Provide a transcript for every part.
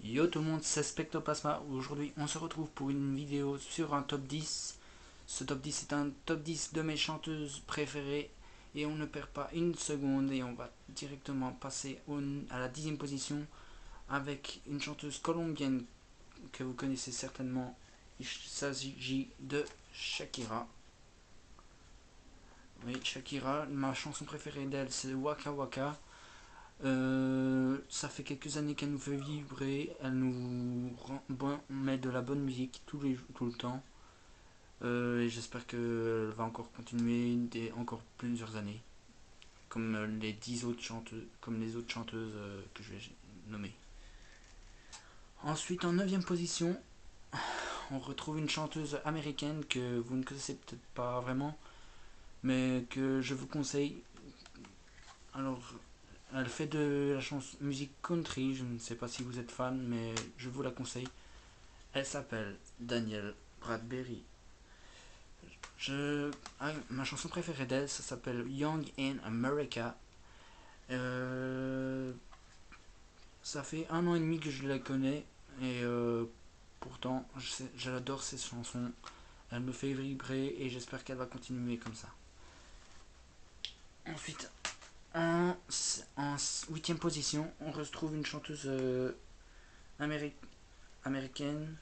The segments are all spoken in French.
Yo tout le monde, c'est Spectoplasma. Aujourd'hui, on se retrouve pour une vidéo sur un top 10. Ce top 10 est un top 10 de mes chanteuses préférées. Et on ne perd pas une seconde et on va directement passer à la 10e position avec une chanteuse colombienne que vous connaissez certainement. Il s'agit de Shakira. Oui, Shakira, ma chanson préférée d'elle c'est Waka Waka. Ça fait quelques années qu'elle nous fait vibrer, elle nous met de la bonne musique tout le temps. Et j'espère qu'elle va encore continuer encore plusieurs années, comme les autres chanteuses que je vais nommer. Ensuite, en 9 position, on retrouve une chanteuse américaine que vous ne connaissez peut-être pas vraiment, mais que je vous conseille. Alors, elle fait de la chanson musique country, je ne sais pas si vous êtes fan, mais je vous la conseille. Elle s'appelle Danielle Bradbury. Ma chanson préférée d'elle, ça s'appelle Young in America. Euh, Ça fait 1 an et demi que je la connais et pourtant j'adore ses chansons. Elle me fait vibrer et j'espère qu'elle va continuer comme ça. Ensuite, en 8 position, on retrouve une chanteuse américaine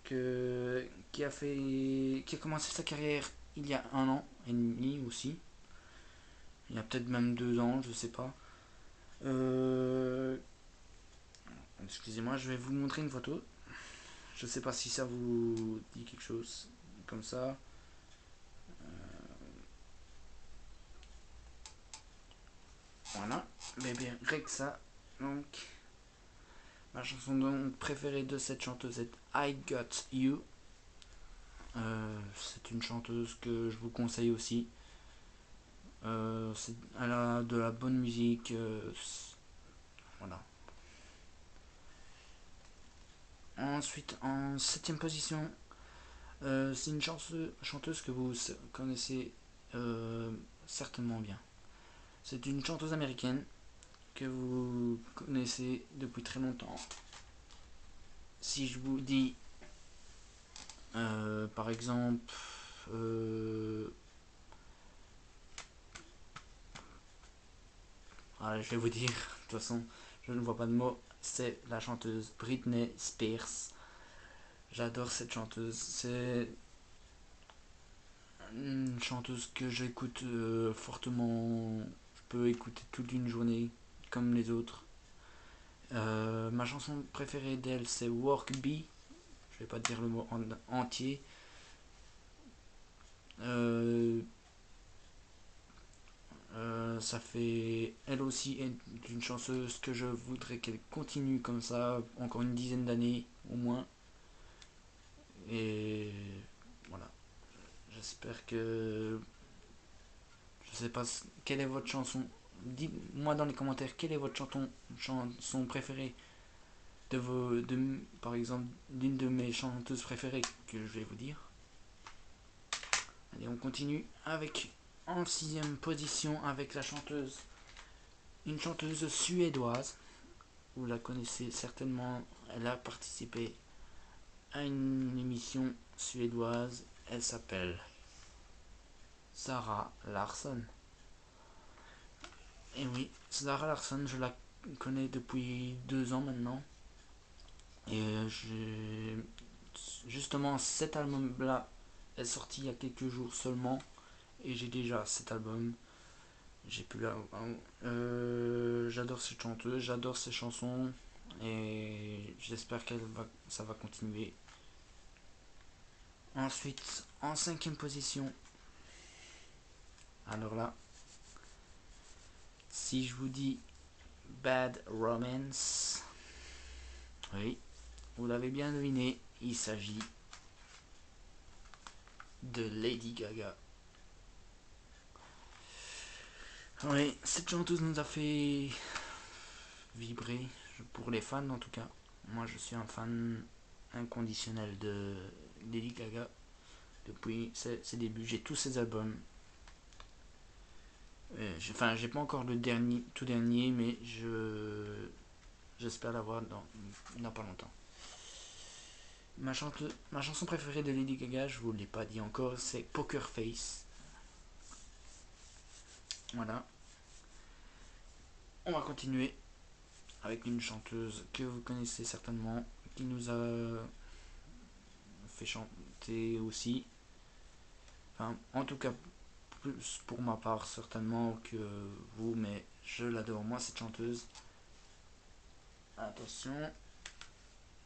qui a commencé sa carrière il y a 1 an et demi aussi. Il y a peut-être même 2 ans, je sais pas. Euh, Excusez-moi, je vais vous montrer une photo. Je sais pas si ça vous dit quelque chose comme ça. Voilà, mais bien Rexa. Donc, ma chanson donc préférée de cette chanteuse est I Got You. C'est une chanteuse que je vous conseille aussi. Elle a de la bonne musique. Voilà. Ensuite, en 7 position, c'est une chanteuse que vous connaissez certainement bien. C'est une chanteuse américaine que vous connaissez depuis très longtemps. Si je vous dis, par exemple, je vais vous dire, de toute façon, je ne vois pas de mots, c'est la chanteuse Britney Spears. J'adore cette chanteuse. C'est une chanteuse que j'écoute fortement. Je peux écouter toute une journée comme les autres. Ma chanson préférée d'elle c'est Work Bee. Je vais pas dire le mot entier. Euh, Ça fait elle aussi est une chanteuse que je voudrais qu'elle continue comme ça encore une dizaine d'années au moins. Et voilà. J'espère que je sais pas quelle est votre chanson. Dites-moi dans les commentaires quelle est votre chanson préférée par exemple d'une de mes chanteuses préférées que je vais vous dire. Allez, on continue avec en 6 position avec une chanteuse suédoise. Vous la connaissez certainement. Elle a participé à une émission suédoise. Elle s'appelle Sarah Larsson. Et oui, Sarah Larsson, je la connais depuis 2 ans maintenant. Et justement, cet album-là est sorti il y a quelques jours seulement. Et j'ai déjà cet album. J'ai pu la. J'adore cette chanteuse, j'adore ses chansons. Et j'espère ça va continuer. Ensuite, en 5e position. Alors là, si je vous dis Bad Romance, oui, vous l'avez bien deviné, il s'agit de Lady Gaga. Oui, cette chanteuse nous a fait vibrer, pour les fans en tout cas. Moi je suis un fan inconditionnel de Lady Gaga depuis ses débuts. J'ai tous ses albums. J'ai pas encore le tout dernier, mais J'espère l'avoir dans pas longtemps. Ma chanson préférée de Lady Gaga, je vous l'ai pas dit encore, c'est Poker Face. Voilà. On va continuer avec une chanteuse que vous connaissez certainement, qui nous a fait chanter aussi. Enfin, en tout cas, plus pour ma part certainement que vous, mais je l'adore moi cette chanteuse. Attention,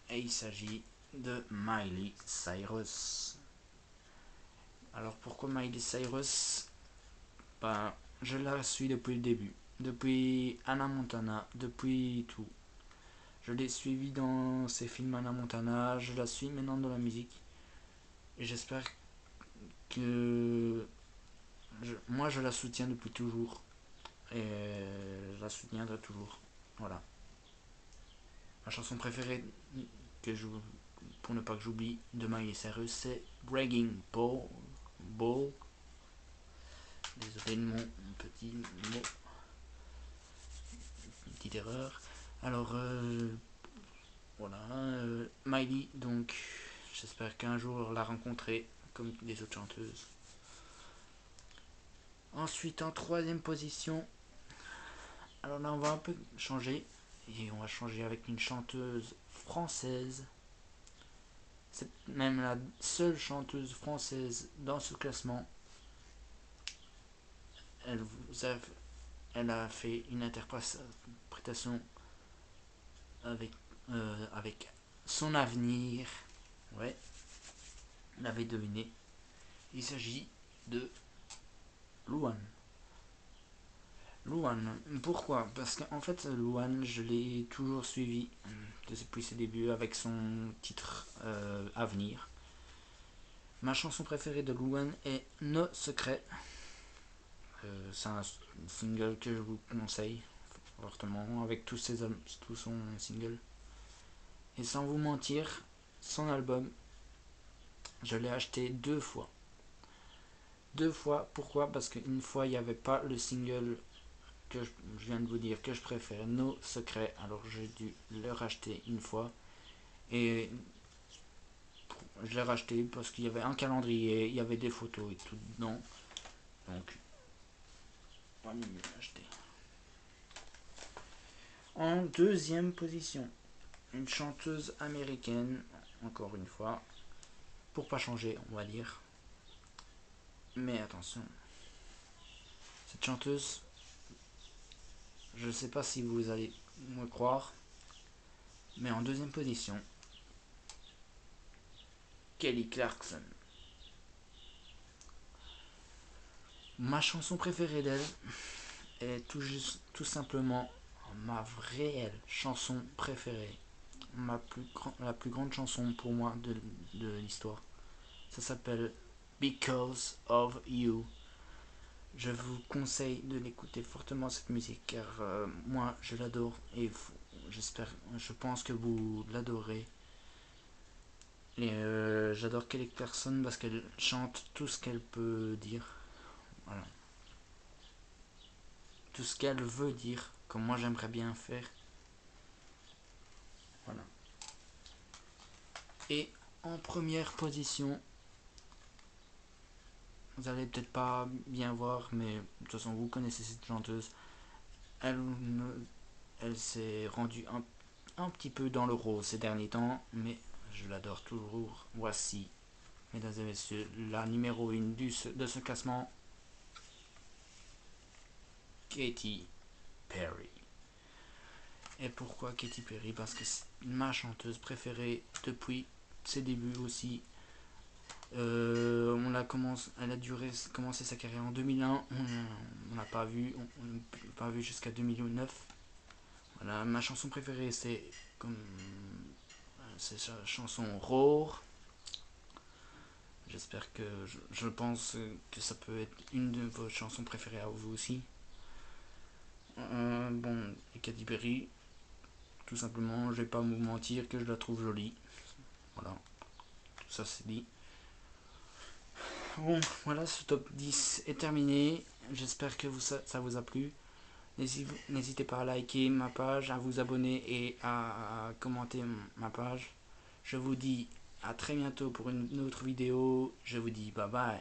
et il s'agit de Miley Cyrus. Alors pourquoi Miley Cyrus? Ben, je la suis depuis le début, depuis Hannah Montana, depuis tout. Je l'ai suivie dans ses films Hannah Montana, je la suis maintenant dans la musique. Et j'espère que moi je la soutiens depuis toujours. Et je la soutiendrai toujours. Voilà. Ma chanson préférée que je, pour ne pas que j'oublie de Miley Cyrus, c'est Bragging Ball. Désolé de mon petit mot, une petite erreur. Alors voilà, Miley, donc j'espère qu'un jour la rencontrer comme les autres chanteuses. Ensuite en troisième position, alors là on va un peu changer et on va changer avec une chanteuse française. C'est même la seule chanteuse française dans ce classement. Elle, vous a, elle a fait une interprétation avec son avenir. Ouais, vous l'avez deviné. Il s'agit de Louane. Louane, pourquoi? Parce qu'en fait, Louane, je l'ai toujours suivi depuis ses débuts avec son titre Avenir. Ma chanson préférée de Louane est Nos Secrets. C'est un single que je vous conseille fortement avec tout son single. Et sans vous mentir, son album, je l'ai acheté 2 fois. 2 fois, pourquoi? Parce qu'une fois il n'y avait pas le single que je viens de vous dire que je préfère, Nos Secrets, alors j'ai dû le racheter une fois. Et je l'ai racheté parce qu'il y avait un calendrier, il y avait des photos et tout dedans. Donc, pas mieux l'acheter. En deuxième position, une chanteuse américaine, encore une fois, pour pas changer, on va dire. Mais attention, cette chanteuse, je ne sais pas si vous allez me croire, mais en deuxième position, Kelly Clarkson. Ma chanson préférée d'elle est tout simplement ma réelle chanson préférée. La plus grande chanson pour moi de l'histoire. Ça s'appelle Because of You. Je vous conseille de l'écouter fortement cette musique car moi je l'adore et je pense que vous l'adorez. Et j'adore Kelly Clarkson parce qu'elle chante tout ce qu'elle peut dire. Voilà. Tout ce qu'elle veut dire, comme moi j'aimerais bien faire. Voilà. Et en première position, vous allez peut-être pas bien voir, mais de toute façon vous connaissez cette chanteuse. Elle, elle s'est rendue un petit peu dans le rose ces derniers temps, mais je l'adore toujours. Voici, mesdames et messieurs, la numéro 1 de ce classement, Katy Perry. Et pourquoi Katy Perry? Parce que c'est ma chanteuse préférée depuis ses débuts aussi. Elle a commencé sa carrière en 2001. On n'a pas vu, pas vu jusqu'à 2009. Voilà, ma chanson préférée c'est sa chanson Roar. J'espère que je pense que ça peut être une de vos chansons préférées à vous aussi. Bon, et Katy Perry, tout simplement, je vais pas vous mentir que je la trouve jolie. Voilà, tout ça c'est dit. Bon, voilà, ce top 10 est terminé. J'espère que ça vous a plu. N'hésitez pas à liker ma page, à vous abonner et à commenter ma page. Je vous dis à très bientôt pour une autre vidéo. Je vous dis bye bye.